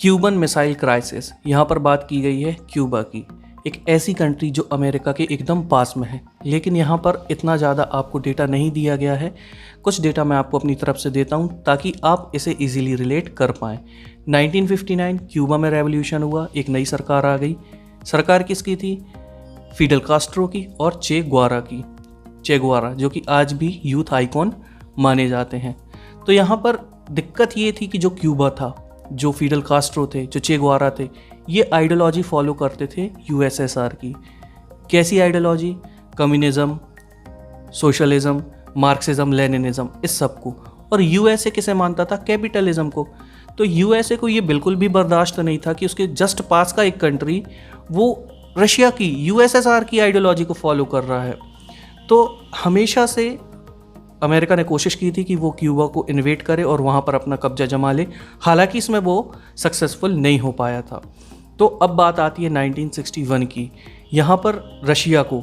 Cuban missile crisis, यहाँ पर बात की गई है क्यूबा की, एक ऐसी कंट्री जो अमेरिका के एकदम पास में है, लेकिन यहाँ पर इतना ज़्यादा आपको डेटा नहीं दिया गया है। कुछ डेटा मैं आपको अपनी तरफ से देता हूँ ताकि आप इसे इजीली रिलेट कर पाएँ। 1959 क्यूबा में रेवोल्यूशन हुआ, एक नई सरकार आ गई। सरकार किसकी थी? फिडेल कास्ट्रो की और चे ग्वारा की। चे ग्वारा जो कि आज भी यूथ आइकॉन माने जाते हैं। तो यहाँ पर दिक्कत ये थी कि जो क्यूबा था, जो फिडेल कास्ट्रो थे, जो चे ग्वारा थे, ये आइडियोलॉजी फॉलो करते थे यूएसएसआर की। कैसी ideology? Communism, socialism, Marxism, Leninism, इस सब को। और यूएसए किसे मानता था? कैपिटलिज्म को। तो यूएसए को ये बिल्कुल भी बर्दाश्त नहीं था कि उसके जस्ट पास का एक कंट्री वो रशिया की, यूएसएसआर की आइडियोलॉजी को फॉलो कर रहा है। तो हमेशा से अमेरिका ने कोशिश की थी कि वो क्यूबा को इन्वेड करे और वहाँ पर अपना कब्जा जमा ले। हालांकि इसमें वो सक्सेसफुल नहीं हो पाया था। तो अब बात आती है 1961 की। यहाँ पर रशिया को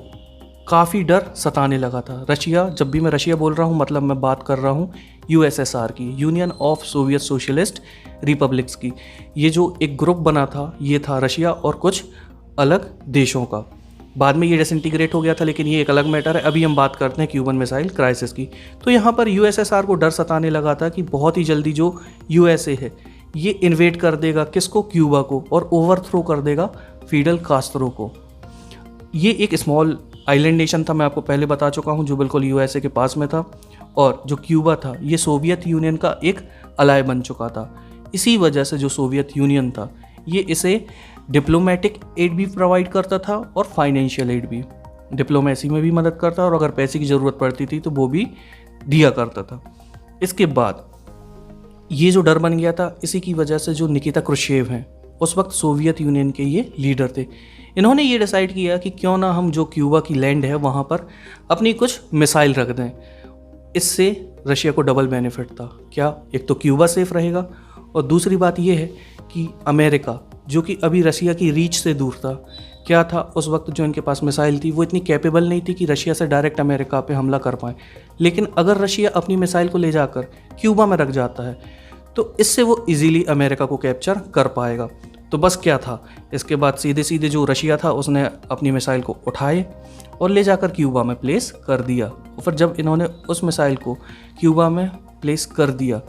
काफ़ी डर सताने लगा था। रशिया, जब भी मैं रशिया बोल रहा हूँ मतलब मैं बात कर रहा हूँ यूएसएसआर की, union of Soviet socialist republics की। ये जो एक ग्रुप बना था ये था रशिया और कुछ अलग देशों का। बाद में ये डिसइंटीग्रेट हो गया था, लेकिन ये एक अलग मैटर है। अभी हम बात करते हैं क्यूबन मिसाइल क्राइसिस की। तो यहाँ पर यूएसएसआर को डर सताने लगा था कि बहुत ही जल्दी जो यूएसए है ये इन्वेड कर देगा किसको? क्यूबा को, और ओवरथ्रो कर देगा फिडेल कास्ट्रो को। ये एक स्मॉल आइलैंड नेशन था, मैं आपको पहले बता चुका हूँ, जो बिल्कुल यूएसए के पास में था। और जो क्यूबा था ये सोवियत यूनियन का एक अलाय बन चुका था। इसी वजह से जो सोवियत यूनियन था ये इसे डिप्लोमेटिक एड भी प्रोवाइड करता था और फाइनेंशियल एड भी। डिप्लोमेसी में भी मदद करता और अगर पैसे की ज़रूरत पड़ती थी तो वो भी दिया करता था। इसके बाद ये जो डर बन गया था, इसी की वजह से जो निकिता क्रुश्चेव हैं, उस वक्त सोवियत यूनियन के ये लीडर थे, इन्होंने ये डिसाइड किया कि क्यों ना हम जो क्यूबा की लैंड है वहाँ पर अपनी कुछ मिसाइल रख दें। इससे रशिया को डबल बेनिफिट था। क्या? एक तो क्यूबा सेफ रहेगा और दूसरी बात यह है कि अमेरिका, जो कि अभी रशिया की रीच से दूर था, क्या था उस वक्त जो इनके पास मिसाइल थी वो इतनी कैपेबल नहीं थी कि रशिया से डायरेक्ट अमेरिका पे हमला कर पाए। लेकिन अगर रशिया अपनी मिसाइल को ले जाकर क्यूबा में रख जाता है तो इससे वो इजीली अमेरिका को कैप्चर कर पाएगा। तो बस क्या था, इसके बाद सीधे सीधे जो रशिया था उसने अपनी मिसाइल को उठाए और ले जाकर क्यूबा में प्लेस कर दिया। और फिर जब इन्होंने उस मिसाइल को क्यूबा में प्लेस कर दिया,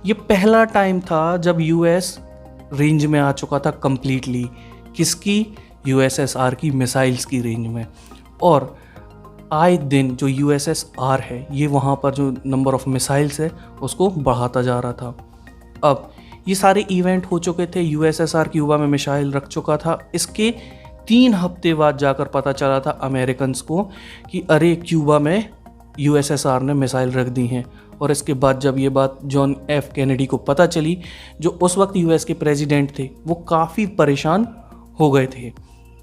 ये पहला टाइम था जब यूएस रेंज में आ चुका था कंप्लीटली। किसकी? यूएसएसआर की मिसाइल्स की रेंज में। और आए दिन जो यूएसएसआर है ये वहाँ पर जो नंबर ऑफ मिसाइल्स है उसको बढ़ाता जा रहा था। अब ये सारे इवेंट हो चुके थे, यूएसएसआर क्यूबा में मिसाइल रख चुका था। इसके 3 हफ्ते बाद जाकर पता चला था अमेरिकन्स को कि अरे क्यूबा में यूएसएसआर ने मिसाइल रख दी हैं। और इसके बाद जब ये बात जॉन एफ कैनेडी को पता चली, जो उस वक्त यूएस के प्रेसिडेंट थे, वो काफ़ी परेशान हो गए थे।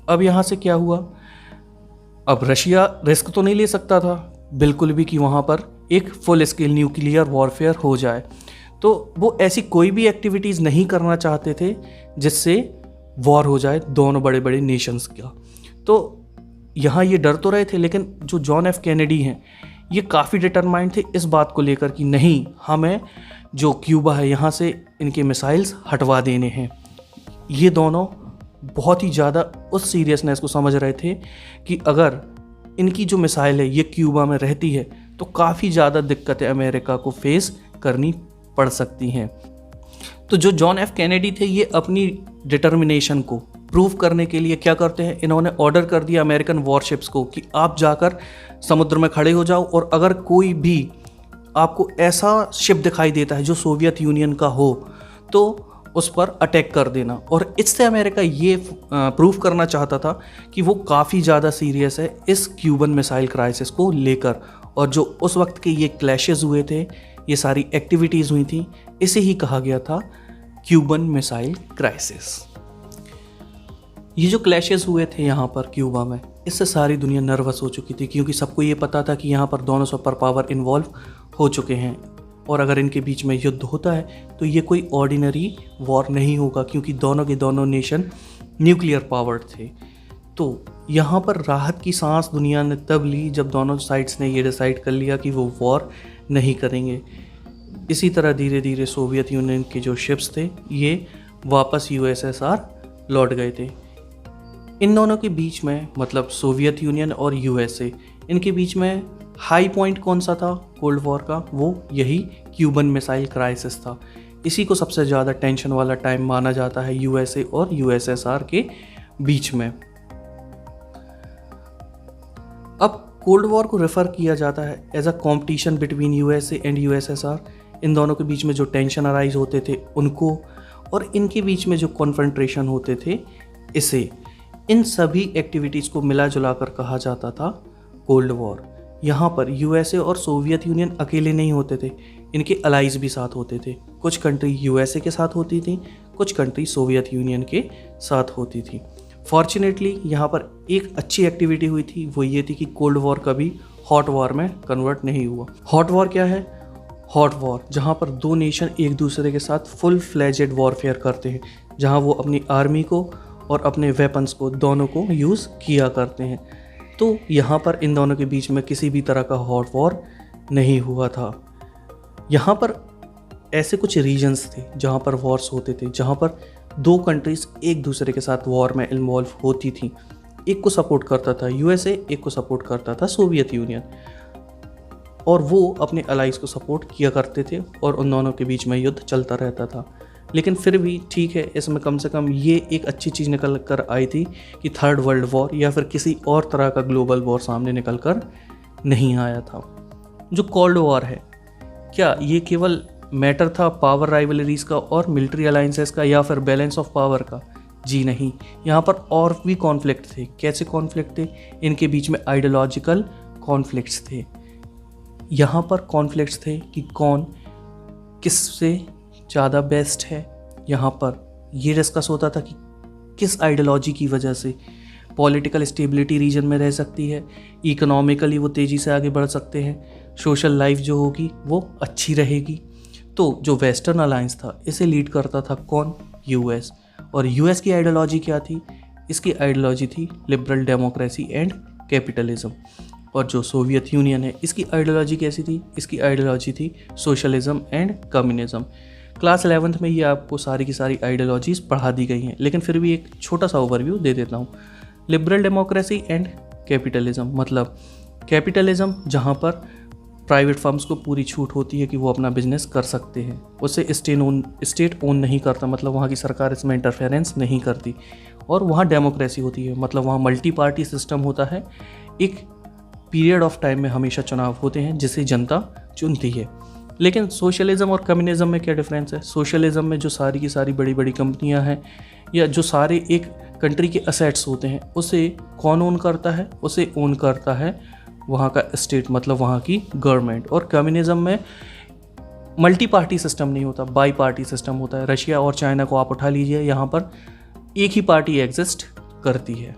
अब यहाँ से क्या हुआ? अब रशिया रिस्क तो नहीं ले सकता था बिल्कुल भी कि वहाँ पर एक फुल स्केल न्यूक्लियर वॉरफेयर हो जाए। तो वो ऐसी कोई भी एक्टिविटीज़ नहीं करना चाहते थे जिससे वॉर हो जाए दोनों बड़े बड़े नेशंस का। तो यहाँ ये डर तो रहे थे, लेकिन जो जॉन एफ कैनेडी हैं ये काफ़ी डिटरमाइंड थे इस बात को लेकर कि नहीं, हमें जो क्यूबा है यहाँ से इनके मिसाइल्स हटवा देने हैं। ये दोनों बहुत ही ज़्यादा उस सीरियसनेस को समझ रहे थे कि अगर इनकी जो मिसाइल है ये क्यूबा में रहती है तो काफ़ी ज़्यादा दिक्कतें अमेरिका को फेस करनी पड़ सकती हैं। तो जो जॉन एफ कैनेडी थे ये अपनी डिटर्मिनेशन को प्रूव करने के लिए क्या करते हैं, इन्होंने ऑर्डर कर दिया अमेरिकन वॉरशिप्स को कि आप जाकर समुद्र में खड़े हो जाओ और अगर कोई भी आपको ऐसा शिप दिखाई देता है जो सोवियत यूनियन का हो तो उस पर अटैक कर देना। और इससे अमेरिका ये प्रूव करना चाहता था कि वो काफ़ी ज़्यादा सीरियस है इस क्यूबन मिसाइल क्राइसिस को लेकर। और जो उस वक्त के ये क्लैशेस हुए थे, ये सारी एक्टिविटीज़ हुई थी, इसे ही कहा गया था क्यूबन मिसाइल क्राइसिस। ये जो क्लैशेस हुए थे यहाँ पर क्यूबा में, इससे सारी दुनिया नर्वस हो चुकी थी क्योंकि सबको ये पता था कि यहाँ पर दोनों सुपर पावर इन्वॉल्व हो चुके हैं और अगर इनके बीच में युद्ध होता है तो ये कोई ऑर्डिनरी वॉर नहीं होगा क्योंकि दोनों के दोनों नेशन न्यूक्लियर पावर्ड थे। तो यहाँ पर राहत की सांस दुनिया ने तब ली जब दोनों साइड्स ने ये डिसाइड कर लिया कि वो वॉर नहीं करेंगे। इसी तरह धीरे धीरे सोवियत यूनियन के जो शिप्स थे ये वापस यूएसएसआर लौट गए थे। इन दोनों के बीच में, मतलब सोवियत यूनियन और यूएसए, इनके बीच में हाई पॉइंट कौन सा था कोल्ड वॉर का? वो यही क्यूबन मिसाइल क्राइसिस था। इसी को सबसे ज़्यादा टेंशन वाला टाइम माना जाता है यूएसए और यूएसएसआर के बीच में। अब कोल्ड वॉर को रेफर किया जाता है as a competition between USA and USSR. इन दोनों के बीच में जो टेंशन अराइज होते थे उनको, और इनके बीच में जो कॉन्फ्रंट्रेशन होते थे इसे, इन सभी एक्टिविटीज़ को मिला जुला कर कहा जाता था कोल्ड वॉर। यहाँ पर यूएसए और सोवियत यूनियन अकेले नहीं होते थे, इनके अलाइज भी साथ होते थे। कुछ कंट्री यूएसए के साथ होती थी, कुछ कंट्री सोवियत यूनियन के साथ होती थी। फॉर्चुनेटली यहाँ पर एक अच्छी एक्टिविटी हुई थी, वो ये थी कि कोल्ड वॉर कभी हॉट वॉर में कन्वर्ट नहीं हुआ। हॉट वॉर क्या है? हॉट वॉर जहाँ पर दो नेशन एक दूसरे के साथ फुल फ्लेजेड वॉरफेयर करते हैं, जहाँ वो अपनी आर्मी को और अपने वेपन्स को दोनों को यूज़ किया करते हैं। तो यहाँ पर इन दोनों के बीच में किसी भी तरह का हॉट वॉर नहीं हुआ था। यहाँ पर ऐसे कुछ रीजन्स थे जहाँ पर वॉर्स होते थे, जहाँ पर दो कंट्रीज़ एक दूसरे के साथ वॉर में इन्वॉल्व होती थी। एक को सपोर्ट करता था यूएसए, एक को सपोर्ट करता था सोवियत यूनियन, और वो अपने अलाइज को सपोर्ट किया करते थे और उन दोनों के बीच में युद्ध चलता रहता था। लेकिन फिर भी ठीक है, इसमें कम से कम ये एक अच्छी चीज़ निकल कर आई थी कि थर्ड वर्ल्ड वॉर या फिर किसी और तरह का ग्लोबल वॉर सामने निकल कर नहीं आया था। जो कोल्ड वॉर है, क्या ये केवल मैटर था पावर राइवलरीज का और मिलिट्री अलाइंसेस का या फिर बैलेंस ऑफ पावर का? जी नहीं, यहाँ पर और भी कॉन्फ्लिक्ट थे। कैसे कॉन्फ्लिक्ट थे? इनके बीच में आइडियोलॉजिकल कॉन्फ्लिक्ट्स थे। यहाँ पर कॉन्फ्लिक्ट्स थे कि कौन किससे ज़्यादा बेस्ट है। यहाँ पर ये डिस्कस होता था कि किस आइडियोलॉजी की वजह से पॉलिटिकल स्टेबिलिटी रीजन में रह सकती है, इकोनॉमिकली वो तेज़ी से आगे बढ़ सकते हैं, सोशल लाइफ जो होगी वो अच्छी रहेगी। तो जो वेस्टर्न अलायंस था इसे लीड करता था कौन? यूएस। और यूएस की आइडियोलॉजी क्या थी? इसकी आइडियोलॉजी थी लिबरल डेमोक्रेसी एंड कैपिटलिज्म। और जो सोवियत यूनियन है, इसकी आइडियोलॉजी कैसी थी? इसकी आइडियोलॉजी थी socialism and communism. Class 11th में ये आपको सारी की सारी आइडियोलॉजीज़ पढ़ा दी गई हैं, लेकिन फिर भी एक छोटा सा ओवरव्यू दे देता हूँ। लिबरल डेमोक्रेसी एंड कैपिटलिज्म, मतलब कैपिटलिज्म जहाँ पर प्राइवेट फर्म्स को पूरी छूट होती है कि वो अपना बिजनेस कर सकते हैं, उसे स्टेट ओन नहीं करता, मतलब वहाँ की सरकार इसमें इंटरफेरेंस नहीं करती। और वहाँ डेमोक्रेसी होती है, मतलब वहाँ मल्टी पार्टी सिस्टम होता है। एक पीरियड ऑफ टाइम में हमेशा चुनाव होते हैं जिसे जनता चुनती है। लेकिन सोशलिज्म और कम्युनिज्म में क्या डिफरेंस है? सोशलिज्म में जो सारी की सारी बड़ी बड़ी कंपनियां हैं या जो सारे एक कंट्री के असेट्स होते हैं उसे कौन ओन करता है? उसे ओन करता है वहाँ का स्टेट, मतलब वहाँ की गवर्नमेंट। और कम्युनिज्म में मल्टी पार्टी सिस्टम नहीं होता, बाई पार्टी सिस्टम होता है। रशिया और चाइना को आप उठा लीजिए, यहाँ पर एक ही पार्टी एग्जिस्ट करती है।